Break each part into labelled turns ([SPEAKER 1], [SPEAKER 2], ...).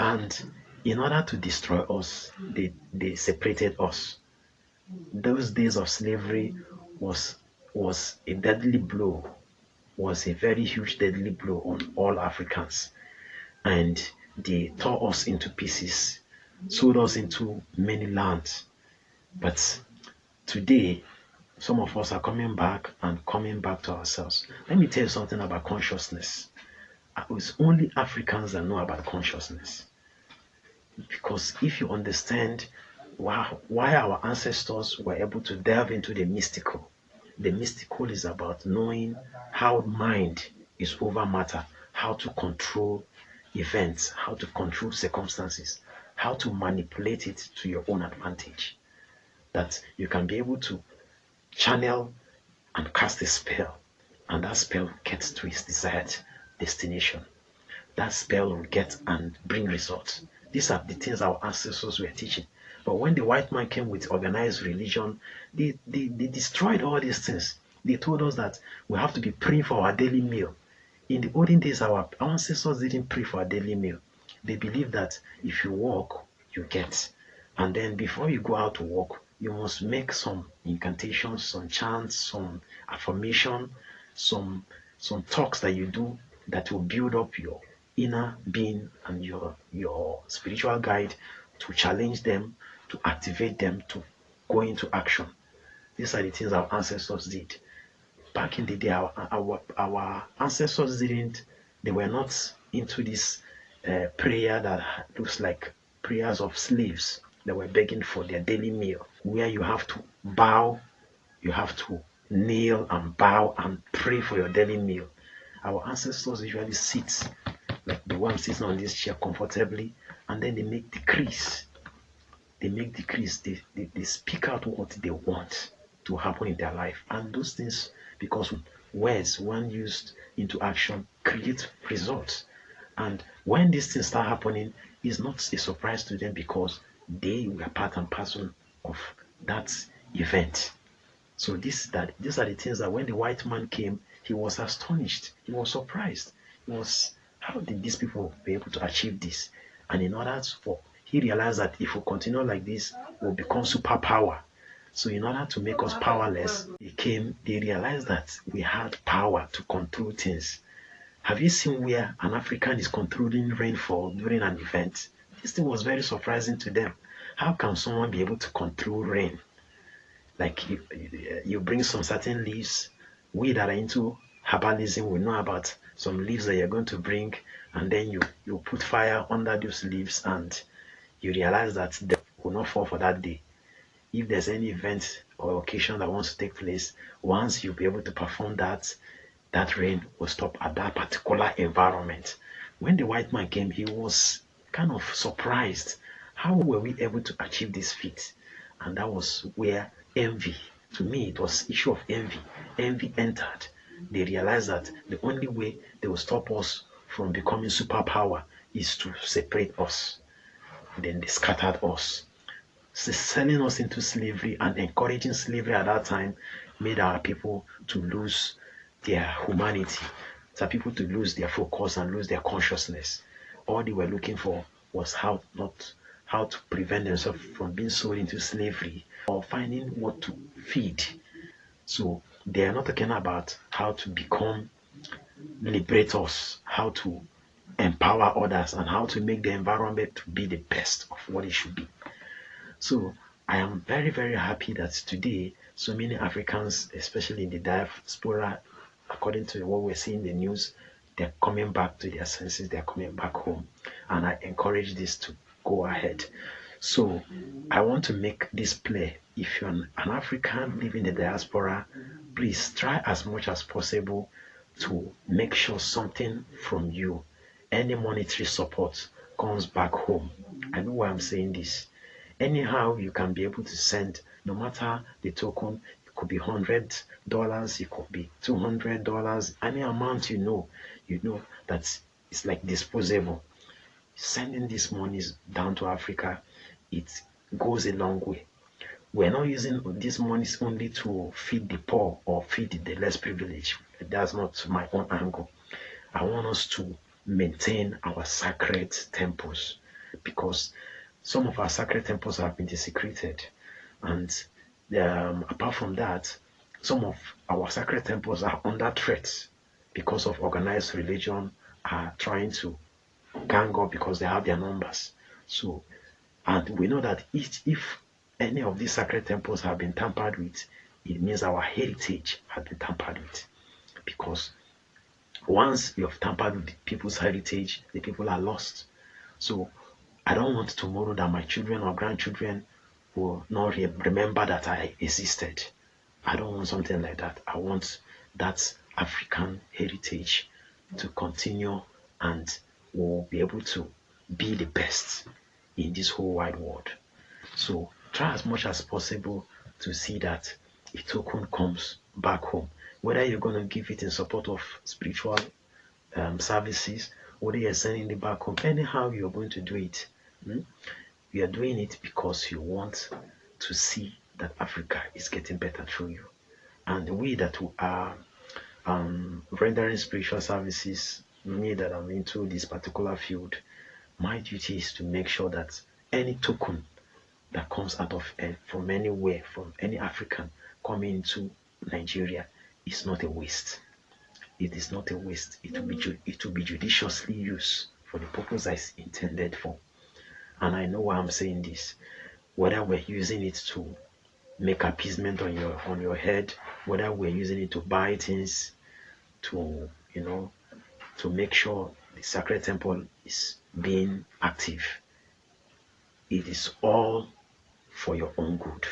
[SPEAKER 1] And in order to destroy us, they separated us. Those days of slavery was was a deadly blow, was a very huge deadly blow on all Africans. And they tore us into pieces, sold us into many lands. But today, some of us are coming back and coming back to ourselves. Let me tell you something about consciousness. It's only Africans that know about consciousness. Because if you understand why our ancestors were able to delve into the mystical is about knowing how mind is over matter, how to control events, how to control circumstances, how to manipulate it to your own advantage. That you can be able to channel and cast a spell, and that spell gets to its desired destination. That spell will get and bring results. These are the things our ancestors were teaching. But when the white man came with organized religion, they destroyed all these things. They told us that we have to be praying for our daily meal. In the olden days, our ancestors didn't pray for a daily meal. They believed that if you walk, you get. And then before you go out to work, you must make some incantations, some chants, some affirmation, some talks that you do that will build up your inner being and your spiritual guide to challenge them, to activate them, to go into action. These are the things our ancestors did. Back in the day, our ancestors didn't, they were not into this prayer that looks like prayers of slaves that were begging for their daily meal, where you have to bow, you have to kneel and bow and pray for your daily meal. Our ancestors usually sit like the one sitting on this chair comfortably, and then they make decrees. They make decrees. They speak out what they want to happen in their life. And those things, because words, when used into action, create results. And when these things start happening, it's not a surprise to them because they were part and parcel of that event. So these are the things that when the white man came, he was astonished. He was surprised. He was, how did these people be able to achieve this? And in order for, he realized that if we continue like this, we'll become superpower. So in order to make us powerless, they realized that we had power to control things. Have you seen where an African is controlling rainfall during an event? This thing was very surprising to them. How can someone be able to control rain? Like you bring some certain leaves. We that are into herbalism will know about some leaves that you're going to bring, and then you put fire under those leaves, and you realize that they will not fall for that day. If there's any event or occasion that wants to take place, once you'll be able to perform that, that rain will stop at that particular environment. When the white man came, he was kind of surprised. How were we able to achieve this feat? And that was where envy, to me, it was issue of envy. Envy entered. They realized that the only way they will stop us from becoming superpower is to separate us. Then they scattered us. Selling us into slavery and encouraging slavery at that time made our people to lose their humanity, for people to lose their focus and lose their consciousness. All they were looking for was how to prevent themselves from being sold into slavery or finding what to feed. So they are not talking about how to become liberators, how to empower others, and how to make the environment to be the best of what it should be. So I am very, very happy that today so many Africans, especially in the diaspora, according to what we're seeing in the news, they're coming back to their senses, they're coming back home. And I encourage this to go ahead. So I want to make this play. If you're an African living in the diaspora, please try as much as possible to make sure something from you, any monetary support, comes back home. I know why I'm saying this. Anyhow, you can be able to send, no matter the token, it could be $100, it could be $200, any amount you know that it's like disposable. Sending these monies down to Africa, it goes a long way. We're not using these monies only to feed the poor or feed the less privileged. That's not my own angle. I want us to maintain our sacred temples. because some of our sacred temples have been desecrated. And apart from that, some of our sacred temples are under threat because of organized religion are trying to gang up because they have their numbers. So, and we know that if any of these sacred temples have been tampered with, it means our heritage has been tampered with. Because once you have tampered with people's heritage, the people are lost. So I don't want tomorrow that my children or grandchildren will not remember that I existed. I don't want something like that. I want that African heritage to continue, and we'll be able to be the best in this whole wide world. So try as much as possible to see that a token comes back home. Whether you're going to give it in support of spiritual services, whether you're sending it back home, anyhow you're going to do it. You are doing it because you want to see that Africa is getting better through you. And we that are rendering spiritual services, me that I'm into this particular field, my duty is to make sure that any token that comes out of from anywhere, from any African coming into Nigeria, is not a waste. It is not a waste. It will be judiciously used for the purpose that is intended for. And I know why I'm saying this. Whether we're using it to make appeasement on your head, whether we're using it to buy things, to to make sure the sacred temple is being active, it is all for your own good.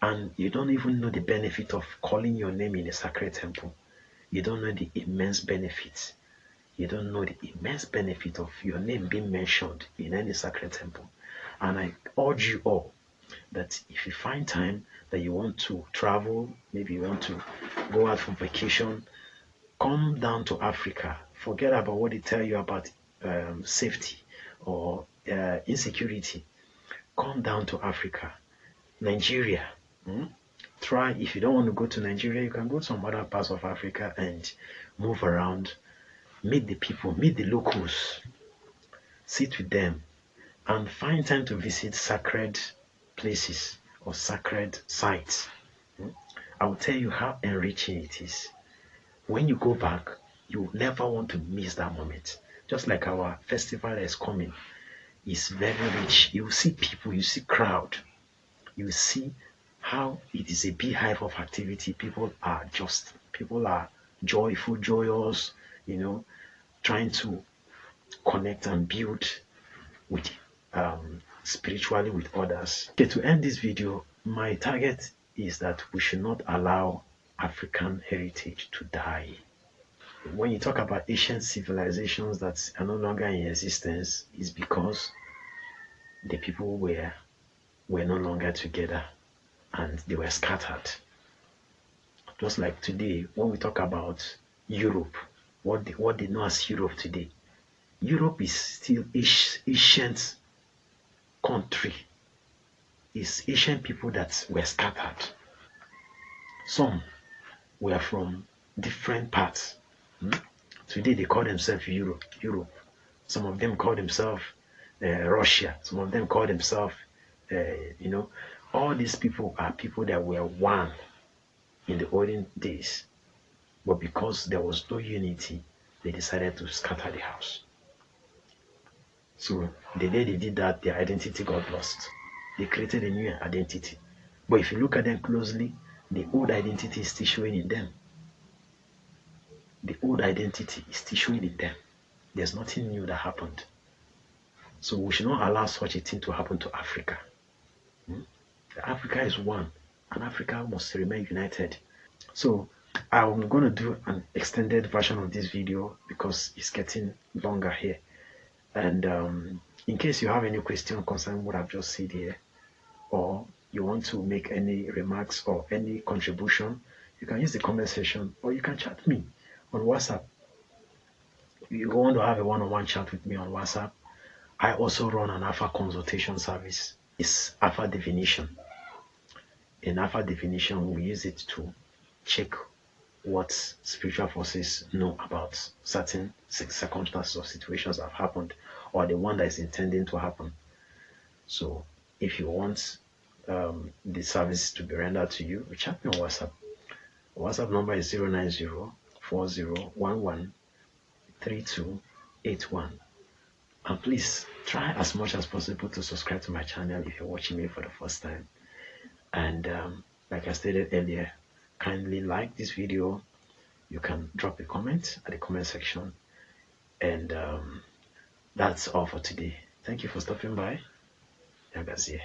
[SPEAKER 1] And you don't even know the benefit of calling your name in a sacred temple. You don't know the immense benefit. You don't know the immense benefit of your name being mentioned in any sacred temple. And I urge you all that if you find time that you want to travel, maybe you want to go out for vacation, come down to Africa. Forget about what they tell you about safety or insecurity. Come down to Africa. Nigeria. Try, if you don't want to go to Nigeria, you can go to some other parts of Africa and move around, meet the people, meet the locals, sit with them, and find time to visit sacred places or sacred sites. I will tell you how enriching it is. When you go back, you will never want to miss that moment. Just like our festival that is coming is very rich. You see people, you see crowd, you see how it is a beehive of activity. People are joyful, joyous, trying to connect and build with spiritually with others. Okay, to end this video, my target is that we should not allow African heritage to die. When you talk about ancient civilizations that are no longer in existence, is because the people were no longer together and they were scattered. Just like today, when we talk about Europe, what they know as Europe today, Europe is still ancient country. It's ancient people that were scattered. Some were from different parts. Today they call themselves Europe. Some of them call themselves Russia. Some of them call themselves, all these people are people that were one in the olden days. But because there was no unity, they decided to scatter the house. So the day they did that, their identity got lost. They created a new identity. But if you look at them closely, the old identity is still showing in them. The old identity is still showing in them. There's nothing new that happened. So we should not allow such a thing to happen to Africa. Africa is one, and Africa must remain united. So I'm going to do an extended version of this video because it's getting longer here. And in case you have any question concerning what I've just said here, or you want to make any remarks or any contribution, you can use the comment section, or you can chat me on WhatsApp. If you want to have a one-on-one chat with me on WhatsApp, I also run an Alpha consultation service. It's Alpha divination. In Alpha divination, we use it to check what spiritual forces know about certain circumstances or situations that have happened, or the one that is intending to happen. So if you want the service to be rendered to you, chat me on WhatsApp. WhatsApp number is 09040113281. And please try as much as possible to subscribe to my channel if you're watching me for the first time. And like I stated earlier, kindly like this video. You can drop a comment at the comment section. And that's all for today. Thank you for stopping by. Yagazie.